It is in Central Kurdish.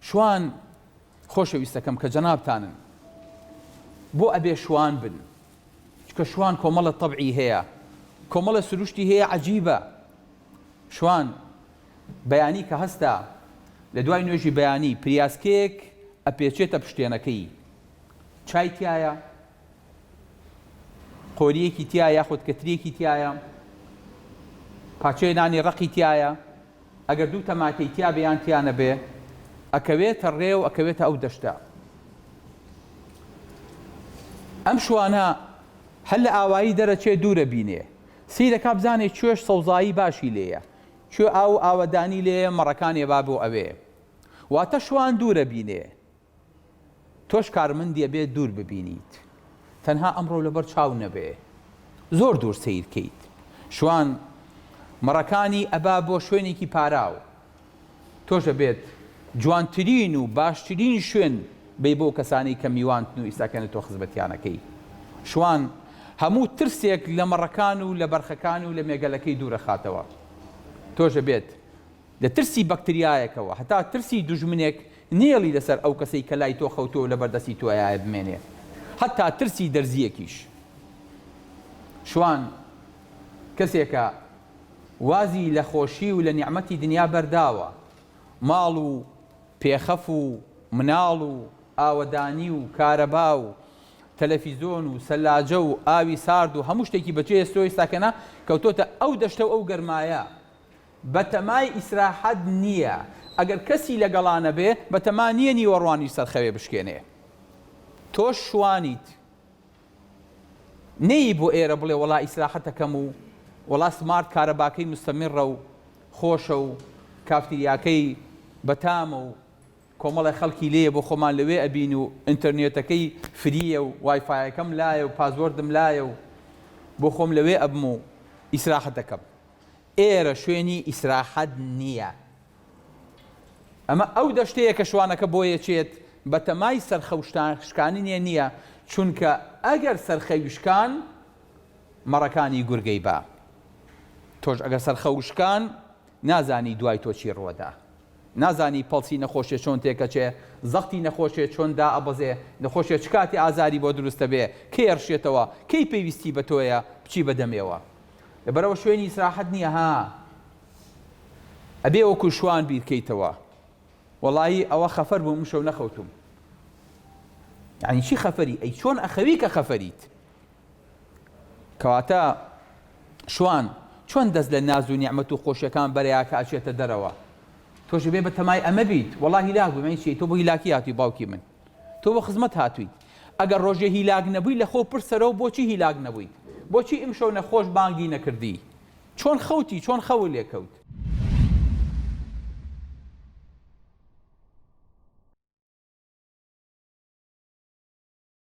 شوان خۆشەویستەکەم کە جەنابتانن بۆ ئەبێ شوان بن چکە شوان کۆمەڵە تەبعی هەیە، کۆمەڵە سروشتی هەیە عەجیبە. شوان بەیانی کە هەستا لە دوای نوێژی بەیانی پریاسکەیەک ئەپێچێتە پشتێنەکەی، چای تایە، قۆریەکی تایە یاخود کەترێکی تایە، پاچەی نانی ڕەقی تایە، ئەگەر دوو تەماتەی تیا بەیان تیانە بێ ئەکەوێتە ڕێ و ئەکەوێتە ئەو دەشتە. ئەم شوانە هەر لە ئاوایی دەرەچێ دوورە بینێ، سیرەکە بزانێ کوێش سەوزایی باشی لێیە، کوێ ئاو ئاوەدانی لێیە مەڕەکانێ با بۆ ئەوێ، واتە شوان دوورە بینێ. تۆش کارمەندیە بێت دوور ببینیت، تەنها ئەمڕۆ لەبەر چاو نەبێ، زۆر دوور سیرکەیت. شوان مەڕەکانی ئەبا بۆ شوێنێکی پاراو، تۆشە بێت جوانترین و باشترین شوێن بێ بۆ کەسانی کە میوانتن و ئیساکەنە تۆ خزمەتیانەکەی. شوان هەموو ترسێک لە مەڕەکان و لە بەرخەکان و لە مێگەلەکەی دوورە خاتەوە. تۆشە بێت لە ترسی بەکتریایەکەوە هەتا ترسی دوژمنێک نێڵی لەسەر ئەو کەسەی کە لای تۆ خەوتۆ لە بەردەستی تۆیایە بمێنێ، هەتا ترسی دەرزیەکیش. شوان کەسێکە وازی لە خۆشی و لە نیعمەتی دنیا بەرداوە، ماڵ و پێخەف و مناڵ و ئاوەدانی و کارەبا و تەلەڤیزۆن و سەلاجە و ئاوی سارد و هەموو شتێکی بەجێ ئێستۆی ئێستاکەنە کەوتۆتە ئەو دەشتە و ئەو گەرمایە، بەتەمای ئیسراحەت نییە. ئەگەر کەسی لەگەڵانە بێ بەتەما نییە نیوەڕوانی سەرخەوێ بشکێنێ. تۆش شوانیت، نەی بۆ ئێرە بڵێ وەڵا ئیسراحەتەکەم و وەڵا سمارت کارەباکەی مستەمیڕە و خۆشە و کافتریاکەی بەتامە و کۆمەڵی خەڵکی لێیە بۆ خۆمان لەوێ ئەبین و ئینتەرنێتەکەی فریە و وایفایەکەم لایە و پازوەردم لایە و بۆ خۆم لەوێ ئەبم و ئیسراحەتەکەم. ئێرە شوێنی ئیسراحەت نییە. ئەمە ئەو دەشتەیە کە شوانەکە بۆ یەچێت بەتەمای سەرخەوشکانی نییە، چونکە ئەگەر سەرخەویشکان مەڕەکانی گورگەی با، تۆش ئەگەر سەرخەوشکان نازانی دوای تۆ چی ڕوەدا، نازانی پەڵسی نەخۆشیە چۆن تێکەچێ، زەختی نەخۆشیە چۆن دا ئەبەزێ، نەخۆشیە چ کاتی ئازاری بۆ دروستە بێ، کەی ئەڕشێتەوە، کەی پێویستی بە تۆیە بچی بەدەمێەوە. لەبەرەوە شوێنی ئیسراحەت نییە. ها ئەبێ وەکو شوان بیرکەیتەوە، وەڵایی ئەوە خەفەر بووم شەو نەخەوتم. یعنی چی خەفەری؟ ئەی چۆن ئەخەوی کە خەفەریت؟ کەواتە شوان چۆن دەست لە ناز و نیعمەت و خۆشیەکان بەرەیە کە ئەچێتە دەرەوە. تۆش بێ بە تەمای ئەمە بیت، وەڵا هیلاک بووی، مەی چی تۆ بۆ هیلاکی هاتووی باوکی من، تۆ بۆ خزمەت هاتووی. ئەگەر ڕۆژێ هیلاک نەبووی لە خۆ پرسەرەوە بۆچی هیلاک نەبوویت؟ بۆچی ئەم شەو نەخۆش بانگی نەکردی؟ چۆن خەوتی؟ چۆن خەوت لێکەوت؟